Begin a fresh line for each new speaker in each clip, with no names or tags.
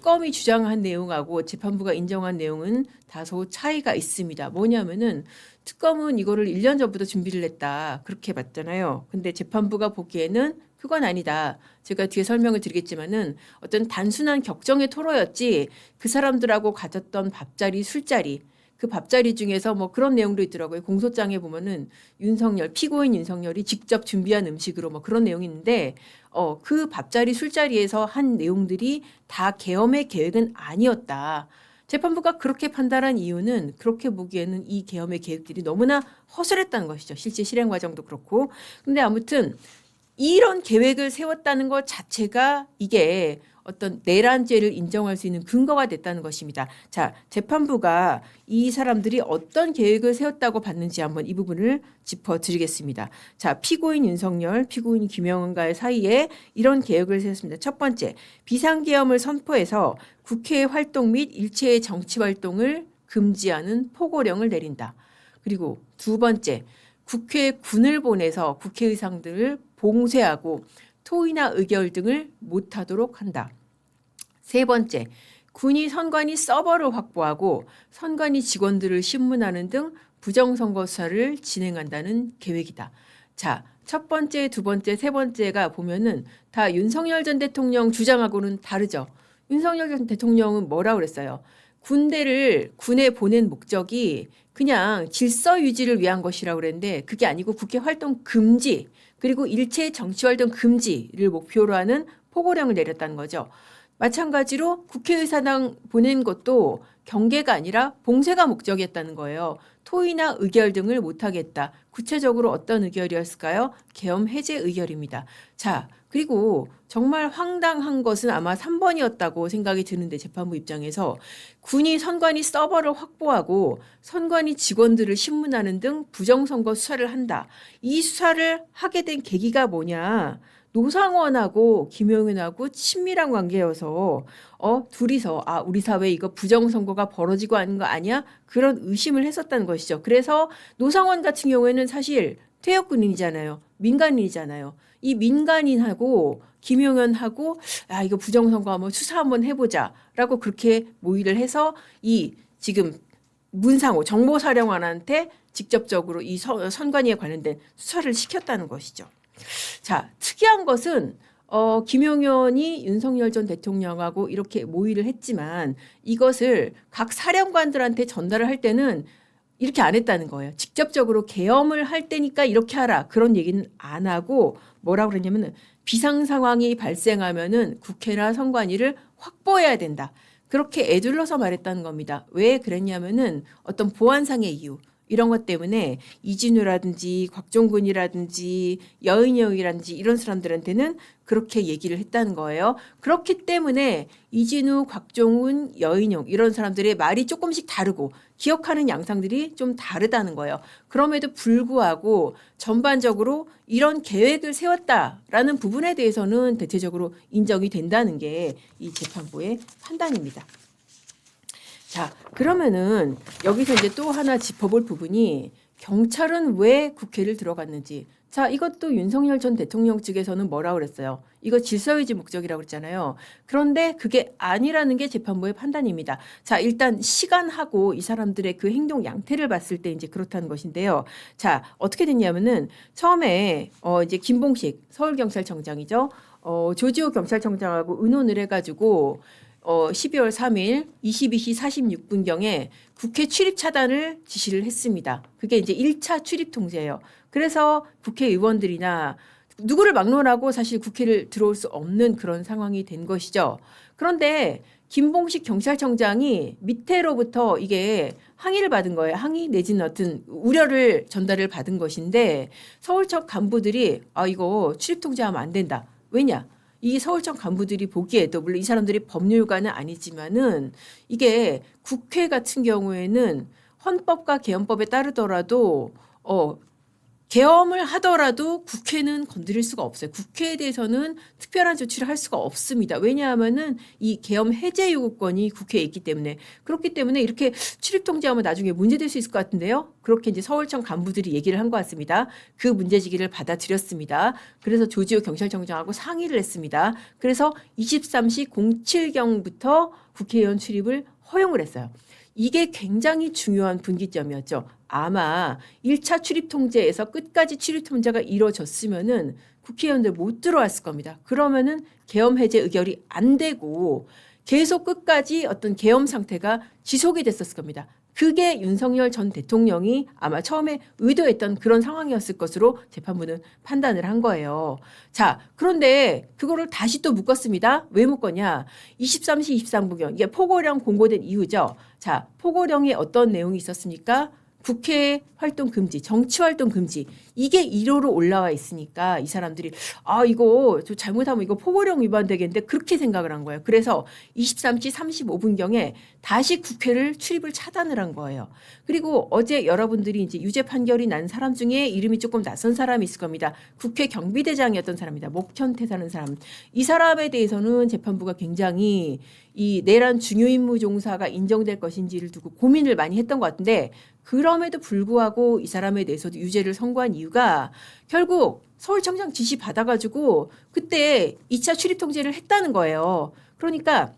특검이 주장한 내용하고 재판부가 인정한 내용은 다소 차이가 있습니다. 뭐냐면은 특검은 이거를 1년 전부터 준비를 했다. 그렇게 봤잖아요. 근데 재판부가 보기에는 그건 아니다. 제가 뒤에 설명을 드리겠지만은 어떤 단순한 격정의 토로였지 그 사람들하고 가졌던 밥자리, 술자리 그 밥자리 중에서 뭐 그런 내용도 있더라고요. 공소장에 보면은 피고인 윤석열이 직접 준비한 음식으로 뭐 그런 내용이 있는데 그 밥자리, 술자리에서 한 내용들이 다 계엄의 계획은 아니었다. 재판부가 그렇게 판단한 이유는 그렇게 보기에는 이 계엄의 계획들이 너무나 허술했다는 것이죠. 실제 실행 과정도 그렇고. 근데 아무튼 이런 계획을 세웠다는 것 자체가 이게 어떤 내란죄를 인정할 수 있는 근거가 됐다는 것입니다. 자, 재판부가 이 사람들이 어떤 계획을 세웠다고 봤는지 한번 이 부분을 짚어드리겠습니다. 자, 피고인 윤석열, 피고인 김영은과의 사이에 이런 계획을 세웠습니다. 첫 번째, 비상계엄을 선포해서 국회 활동 및 일체의 정치 활동을 금지하는 포고령을 내린다. 그리고 두 번째, 국회에 군을 보내서 국회의장들을 봉쇄하고 토의나 의결 등을 못하도록 한다. 세 번째, 군이 선관위 서버를 확보하고 선관위 직원들을 신문하는 등 부정선거 수사를 진행한다는 계획이다. 자, 첫 번째, 두 번째, 세 번째가 보면은 다 윤석열 전 대통령 주장하고는 다르죠. 윤석열 전 대통령은 뭐라고 그랬어요? 군대를 군에 보낸 목적이 그냥 질서 유지를 위한 것이라고 그랬는데 그게 아니고 국회 활동 금지 그리고 일체 정치 활동 금지를 목표로 하는 포고령을 내렸다는 거죠. 마찬가지로 국회의사당 보낸 것도 경계가 아니라 봉쇄가 목적이었다는 거예요. 토의나 의결 등을 못하겠다. 구체적으로 어떤 의결이었을까요? 계엄 해제 의결입니다. 자, 그리고 정말 황당한 것은 아마 3번이었다고 생각이 드는데 재판부 입장에서 군이 선관위 서버를 확보하고 선관위 직원들을 신문하는 등 부정선거 수사를 한다. 이 수사를 하게 된 계기가 뭐냐? 노상원하고 김용현하고 친밀한 관계여서 둘이서 우리 사회에 이거 부정선거가 벌어지고 하는 거 아니야? 그런 의심을 했었다는 것이죠. 그래서 노상원 같은 경우에는 사실 퇴역군인이잖아요. 민간인이잖아요. 이 민간인하고 김용현하고 이거 부정선거 한번 수사 한번 해보자라고 그렇게 모의를 해서 이 지금 문상호 정보사령관한테 직접적으로 이 선관위에 관련된 수사를 시켰다는 것이죠. 자, 특이한 것은 김용현이 윤석열 전 대통령하고 이렇게 모의를 했지만 이것을 각 사령관들한테 전달을 할 때는 이렇게 안 했다는 거예요. 직접적으로 계엄을 할 때니까 이렇게 하라. 그런 얘기는 안 하고 뭐라고 그랬냐면은 비상 상황이 발생하면은 국회나 선관위를 확보해야 된다. 그렇게 애둘러서 말했다는 겁니다. 왜 그랬냐면은 어떤 보안상의 이유. 이런 것 때문에 이진우라든지 곽종근이라든지 여인영이라든지 이런 사람들한테는 그렇게 얘기를 했다는 거예요. 그렇기 때문에 이진우, 곽종훈, 여인영 이런 사람들의 말이 조금씩 다르고 기억하는 양상들이 좀 다르다는 거예요. 그럼에도 불구하고 전반적으로 이런 계획을 세웠다라는 부분에 대해서는 대체적으로 인정이 된다는 게 이 재판부의 판단입니다. 자, 그러면은 여기서 이제 또 하나 짚어볼 부분이 경찰은 왜 국회를 들어갔는지. 자, 이것도 윤석열 전 대통령 측에서는 뭐라고 그랬어요? 이거 질서유지 목적이라고 그랬잖아요. 그런데 그게 아니라는 게 재판부의 판단입니다. 자, 일단 시간하고 이 사람들의 그 행동 양태를 봤을 때 이제 그렇다는 것인데요. 자, 어떻게 됐냐면은 처음에 이제 김봉식 서울경찰청장이죠. 조지호 경찰청장하고 의논을 해가지고 12월 3일 22시 46분경에 국회 출입 차단을 지시를 했습니다. 그게 이제 1차 출입 통제예요. 그래서 국회의원들이나 누구를 막론하고 사실 국회를 들어올 수 없는 그런 상황이 된 것이죠. 그런데 김봉식 경찰청장이 밑에로부터 이게 항의를 받은 거예요. 항의 내지는 어떤 우려를 전달을 받은 것인데 서울청 간부들이 이거 출입 통제하면 안 된다. 왜냐? 이 서울청 간부들이 보기에도 물론 이 사람들이 법률가는 아니지만은 이게 국회 같은 경우에는 헌법과 개헌법에 따르더라도 계엄을 하더라도 국회는 건드릴 수가 없어요. 국회에 대해서는 특별한 조치를 할 수가 없습니다. 왜냐하면은 이 계엄 해제 요구권이 국회에 있기 때문에. 그렇기 때문에 이렇게 출입 통제하면 나중에 문제될 수 있을 것 같은데요. 그렇게 이제 서울청 간부들이 얘기를 한 것 같습니다. 그 문제제기를 받아들였습니다. 그래서 조지호 경찰청장하고 상의를 했습니다. 그래서 23시 07경부터 국회의원 출입을 허용을 했어요. 이게 굉장히 중요한 분기점이었죠. 아마 1차 출입 통제에서 끝까지 출입 통제가 이루어졌으면은 국회의원들 못 들어왔을 겁니다. 그러면은 계엄 해제 의결이 안 되고 계속 끝까지 어떤 계엄 상태가 지속이 됐었을 겁니다. 그게 윤석열 전 대통령이 아마 처음에 의도했던 그런 상황이었을 것으로 재판부는 판단을 한 거예요. 자, 그런데 그거를 다시 또 묶었습니다. 왜 묶었냐? 23시 23분경 이게 포고령 공고된 이유죠. 자, 포고령에 어떤 내용이 있었습니까? 국회 활동 금지, 정치 활동 금지 이게 1호로 올라와 있으니까 이 사람들이 이거 저 잘못하면 이거 포고령 위반되겠는데 그렇게 생각을 한 거예요. 그래서 23시 35분경에 다시 국회를 출입을 차단을 한 거예요. 그리고 어제 여러분들이 이제 유죄 판결이 난 사람 중에 이름이 조금 낯선 사람이 있을 겁니다. 국회 경비대장이었던 사람입니다. 목현태라는 사람. 이 사람에 대해서는 재판부가 굉장히 이 내란 중요임무 종사가 인정될 것인지를 두고 고민을 많이 했던 것 같은데 그럼에도 불구하고 이 사람에 대해서도 유죄를 선고한 이유가 결국 서울청장 지시 받아가지고 그때 2차 출입 통제를 했다는 거예요. 그러니까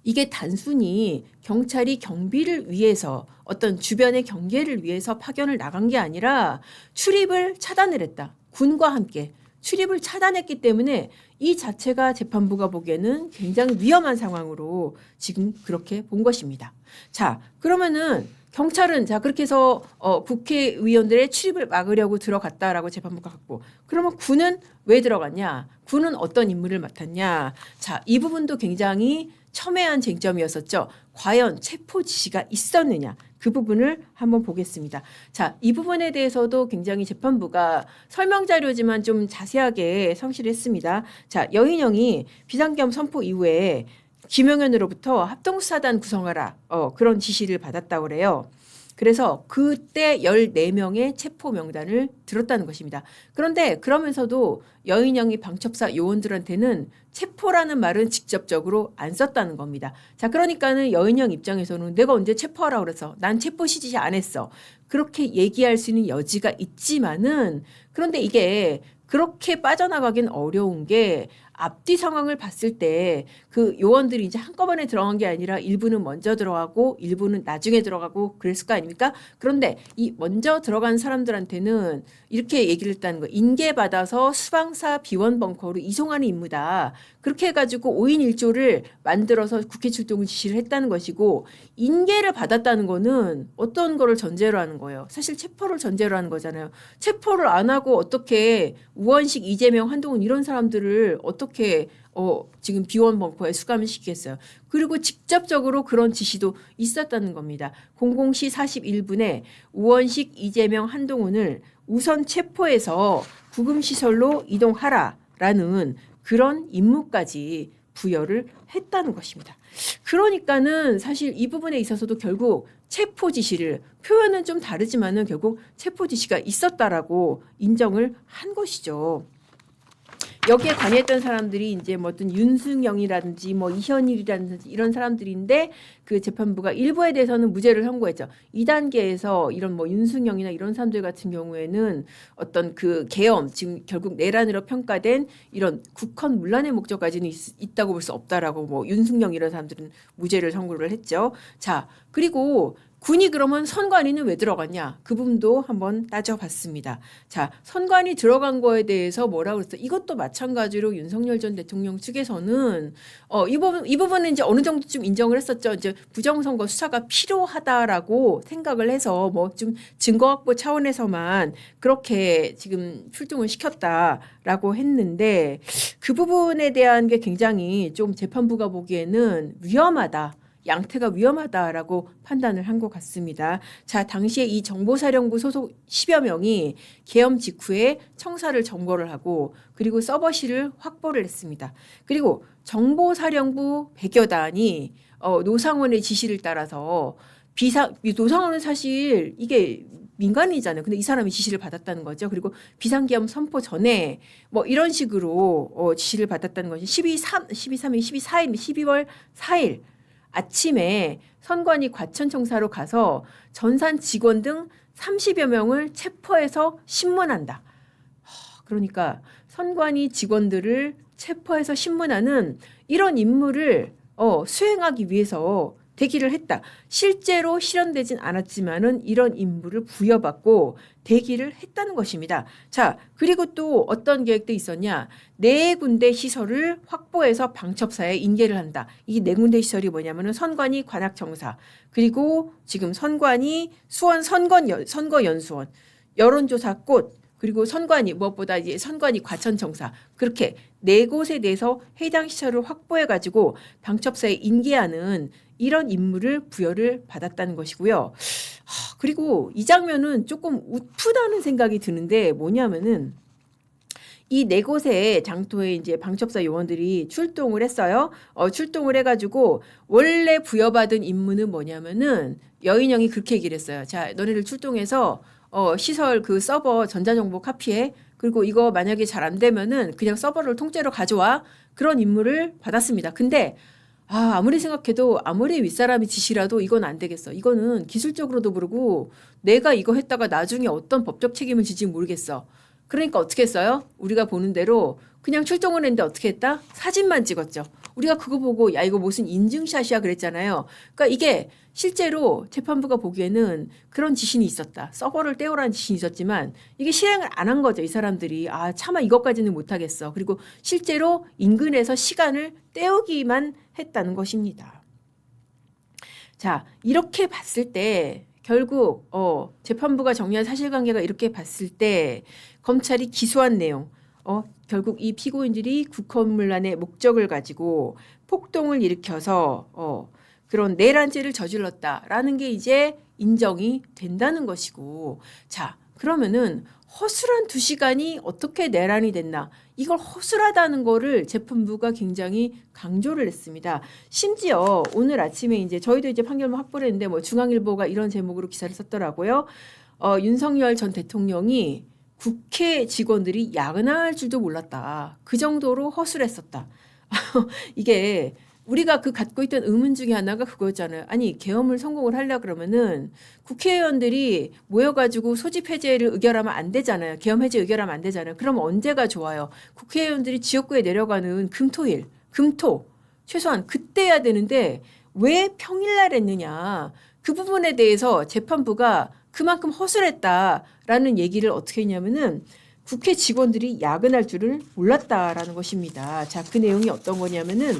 이게 단순히 경찰이 경비를 위해서 어떤 주변의 경계를 위해서 파견을 나간 게 아니라 출입을 차단을 했다. 군과 함께 출입을 차단했기 때문에 이 자체가 재판부가 보기에는 굉장히 위험한 상황으로 지금 그렇게 본 것입니다. 자, 그러면은 경찰은 자 그렇게 해서 국회의원들의 출입을 막으려고 들어갔다라고 재판부가 갖고 그러면 군은 왜 들어갔냐? 군은 어떤 임무를 맡았냐? 자, 이 부분도 굉장히 첨예한 쟁점이었었죠. 과연 체포 지시가 있었느냐? 그 부분을 한번 보겠습니다. 자, 이 부분에 대해서도 굉장히 재판부가 설명 자료지만 좀 자세하게 성실히 했습니다. 자, 여인영이 비상계엄 선포 이후에 김용현으로부터 합동수사단 구성하라 그런 지시를 받았다고 그래요. 그래서 그때 14명의 체포 명단을 들었다는 것입니다. 그런데 그러면서도 여인영이 방첩사 요원들한테는 체포라는 말은 직접적으로 안 썼다는 겁니다. 자, 그러니까는 여인영 입장에서는 내가 언제 체포하라고 그래서 난 체포 지시 안 했어. 그렇게 얘기할 수 있는 여지가 있지만은 그런데 이게 그렇게 빠져나가긴 어려운 게 앞뒤 상황을 봤을 때 그 요원들이 이제 한꺼번에 들어간 게 아니라 일부는 먼저 들어가고 일부는 나중에 들어가고 그랬을 거 아닙니까? 그런데 이 먼저 들어간 사람들한테는 이렇게 얘기를 했다는 거예요. 인계받아서 수방사 비원 벙커로 이송하는 임무다. 그렇게 해가지고 5인 1조를 만들어서 국회 출동을 지시를 했다는 것이고 인계를 받았다는 거는 어떤 거를 전제로 하는 거예요. 사실 체포를 전제로 하는 거잖아요. 체포를 안 하고 어떻게 우원식, 이재명, 한동훈 이런 사람들을 어떻게 지금 비원 벙커에 수감을 시키겠어요. 그리고 직접적으로 그런 지시도 있었다는 겁니다. 00시 41분에 우원식, 이재명, 한동훈을 우선 체포해서 구금시설로 이동하라라는 그런 임무까지 부여를 했다는 것입니다. 그러니까는 사실 이 부분에 있어서도 결국 체포 지시를 표현은 좀 다르지만은 결국 체포 지시가 있었다라고 인정을 한 것이죠. 여기에 관여했던 사람들이 이제 뭐 어떤 윤승영이라든지 뭐 이현일이라든지 이런 사람들인데 그 재판부가 일부에 대해서는 무죄를 선고했죠. 2단계에서 이런 뭐 윤승영이나 이런 사람들 같은 경우에는 어떤 그 계엄 지금 결국 내란으로 평가된 이런 국헌 문란의 목적까지는 있다고 볼 수 없다라고 뭐 윤승영 이런 사람들은 무죄를 선고를 했죠. 자, 그리고 군이 그러면 선관위는 왜 들어갔냐? 그 부분도 한번 따져봤습니다. 자, 선관위 들어간 거에 대해서 뭐라고 그랬어요? 이것도 마찬가지로 윤석열 전 대통령 측에서는 이 부분은 이제 어느 정도 좀 인정을 했었죠. 이제 부정선거 수사가 필요하다라고 생각을 해서 뭐 좀 증거 확보 차원에서만 그렇게 지금 출동을 시켰다라고 했는데 그 부분에 대한 게 굉장히 좀 재판부가 보기에는 위험하다. 양태가 위험하다라고 판단을 한 것 같습니다. 자, 당시에 이 정보사령부 소속 10여 명이 계엄 직후에 청사를 점거를 하고 그리고 서버실을 확보를 했습니다. 그리고 정보사령부 100여 단이 노상원의 지시를 따라서 노상원은 사실 이게 민간인이잖아요. 근데 이 사람이 지시를 받았다는 거죠. 그리고 비상계엄 선포 전에 뭐 이런 식으로 지시를 받았다는 것이 12월 4일 아침에 선관위 과천청사로 가서 전산 직원 등 30여 명을 체포해서 신문한다. 그러니까 선관위 직원들을 체포해서 신문하는 이런 임무를 수행하기 위해서 대기를 했다. 실제로 실현되진 않았지만은 이런 임무를 부여받고 대기를 했다는 것입니다. 자, 그리고 또 어떤 계획도 있었냐? 4군데 시설을 확보해서 방첩사에 인계를 한다. 이 4군데 시설이 뭐냐면은 선관위 관악청사, 그리고 지금 선관위 수원 선거연수원, 여론조사꽃, 그리고 선관위 무엇보다 이제 선관위 과천청사, 그렇게 4곳에 대해서 해당 시설을 확보해 가지고 방첩사에 인계하는 이런 임무를 부여를 받았다는 것이고요. 그리고 이 장면은 조금 우프다는 생각이 드는데 뭐냐면은 이 4곳의 장소에 이제 방첩사 요원들이 출동을 했어요. 출동을 해가지고 원래 부여받은 임무는 뭐냐면은 여인형이 그렇게 얘기를 했어요. 자, 너네들 출동해서 시설 그 서버 전자정보 카피해. 그리고 이거 만약에 잘 안 되면은 그냥 서버를 통째로 가져와. 그런 임무를 받았습니다. 근데 아무리 생각해도 아무리 윗사람이 지시라도 이건 안 되겠어. 이거는 기술적으로도 모르고 내가 이거 했다가 나중에 어떤 법적 책임을 질지 모르겠어. 그러니까 어떻게 했어요? 우리가 보는 대로 그냥 출동을 했는데 어떻게 했다? 사진만 찍었죠. 우리가 그거 보고 야 이거 무슨 인증샷이야 그랬잖아요. 그러니까 이게 실제로 재판부가 보기에는 그런 지신이 있었다. 서버를 떼오라는 지신이 있었지만 이게 실행을 안 한 거죠. 이 사람들이 차마 이것까지는 못하겠어. 그리고 실제로 인근에서 시간을 때우기만 했다는 것입니다. 자, 이렇게 봤을 때 결국 재판부가 정리한 사실관계가 이렇게 봤을 때 검찰이 기소한 내용, 결국 이 피고인들이 국헌문란의 목적을 가지고 폭동을 일으켜서 그런 내란죄를 저질렀다라는 게 이제 인정이 된다는 것이고, 자, 그러면은 허술한 2시간이 어떻게 내란이 됐나? 이걸 허술하다는 거를 재판부가 굉장히 강조를 했습니다. 심지어 오늘 아침에 이제 저희도 이제 판결문 확보를 했는데 뭐 중앙일보가 이런 제목으로 기사를 썼더라고요. 윤석열 전 대통령이 국회 직원들이 야근할 줄도 몰랐다. 그 정도로 허술했었다. 이게 우리가 갖고 있던 의문 중에 하나가 그거였잖아요. 아니 계엄을 성공을 하려고 그러면은 국회의원들이 모여가지고 소집 해제를 의결하면 안 되잖아요. 계엄 해제 의결하면 안 되잖아요. 그럼 언제가 좋아요? 국회의원들이 지역구에 내려가는 금토일, 금토 최소한 그때 해야 되는데 왜 평일날 했느냐? 그 부분에 대해서 재판부가 그만큼 허술했다라는 얘기를 어떻게 했냐면은 국회 직원들이 야근할 줄을 몰랐다라는 것입니다. 자, 그 내용이 어떤 거냐면은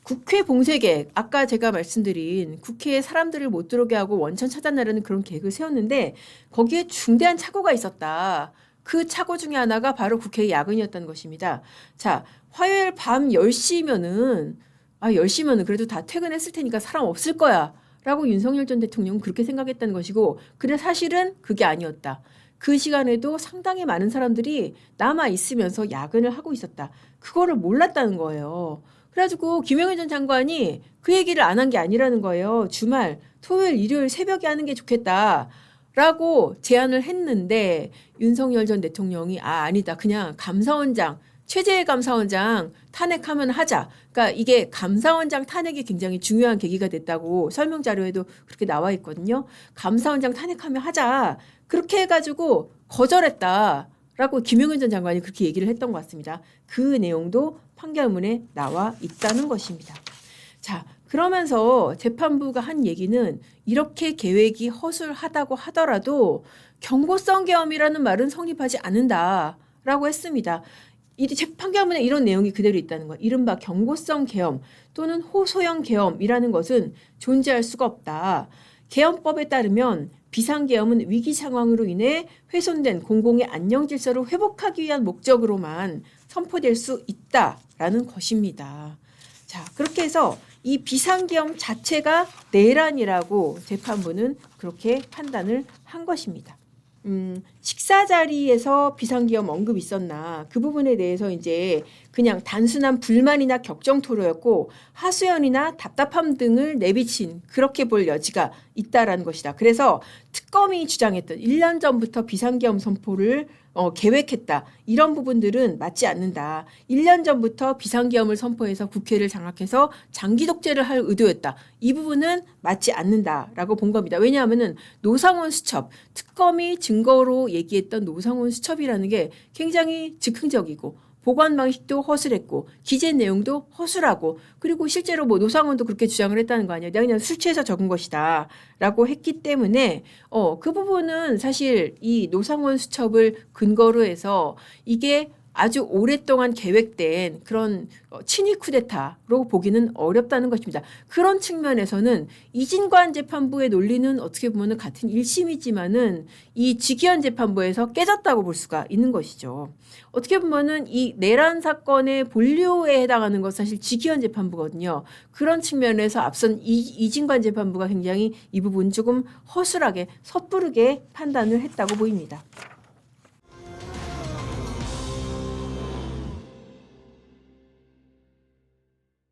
국회 봉쇄계획, 아까 제가 말씀드린 국회에 사람들을 못 들어오게 하고 원천 차단하려는 그런 계획을 세웠는데 거기에 중대한 착오가 있었다. 그 착오 중에 하나가 바로 국회의 야근이었다는 것입니다. 자, 화요일 밤 10시면은 10시면은 그래도 다 퇴근했을 테니까 사람 없을 거야 라고 윤석열 전 대통령은 그렇게 생각했다는 것이고, 근데 사실은 그게 아니었다. 그 시간에도 상당히 많은 사람들이 남아 있으면서 야근을 하고 있었다. 그거를 몰랐다는 거예요. 그래가지고 김영애 전 장관이 그 얘기를 안 한 게 아니라는 거예요. 주말, 토요일, 일요일 새벽에 하는 게 좋겠다라고 제안을 했는데 윤석열 전 대통령이 아니다. 그냥 감사원장, 최재해 감사원장 탄핵하면 하자. 그러니까 이게 감사원장 탄핵이 굉장히 중요한 계기가 됐다고 설명 자료에도 그렇게 나와 있거든요. 감사원장 탄핵하면 하자. 그렇게 해가지고 거절했다라고 김용현 전 장관이 그렇게 얘기를 했던 것 같습니다. 그 내용도 판결문에 나와 있다는 것입니다. 자, 그러면서 재판부가 한 얘기는 이렇게 계획이 허술하다고 하더라도 경고성 계엄이라는 말은 성립하지 않는다라고 했습니다. 이 판결문에 이런 내용이 그대로 있다는 거예요. 이른바 경고성 계엄 또는 호소형 계엄이라는 것은 존재할 수가 없다. 계엄법에 따르면 비상계엄은 위기 상황으로 인해 훼손된 공공의 안녕 질서를 회복하기 위한 목적으로만 선포될 수 있다라는 것입니다. 자, 그렇게 해서 이 비상계엄 자체가 내란이라고 재판부는 그렇게 판단을 한 것입니다. 식사 자리에서 비상계엄 언급이 있었나 그 부분에 대해서 이제 그냥 단순한 불만이나 격정 토로였고 하소연이나 답답함 등을 내비친 그렇게 볼 여지가 있다라는 것이다. 그래서 특검이 주장했던 1년 전부터 비상계엄 선포를 계획했다. 이런 부분들은 맞지 않는다. 1년 전부터 비상계엄을 선포해서 국회를 장악해서 장기 독재를 할 의도였다. 이 부분은 맞지 않는다라고 본 겁니다. 왜냐하면은 노상원 수첩, 특검이 증거로 얘기했던 노상원 수첩이라는 게 굉장히 즉흥적이고 보관 방식도 허술했고 기재 내용도 허술하고 그리고 실제로 뭐 노상원도 그렇게 주장을 했다는 거 아니에요. 내가 그냥 술 취해서 적은 것이다 라고 했기 때문에 그 부분은 사실 이 노상원 수첩을 근거로 해서 이게 아주 오랫동안 계획된 그런 친위 쿠데타로 보기는 어렵다는 것입니다. 그런 측면에서는 이진관 재판부의 논리는 어떻게 보면 같은 1심이지만은 이 지기현 재판부에서 깨졌다고 볼 수가 있는 것이죠. 어떻게 보면은 이 내란 사건의 본류에 해당하는 것 사실 지기현 재판부거든요. 그런 측면에서 앞선 이진관 재판부가 굉장히 이 부분 조금 허술하게 섣부르게 판단을 했다고 보입니다.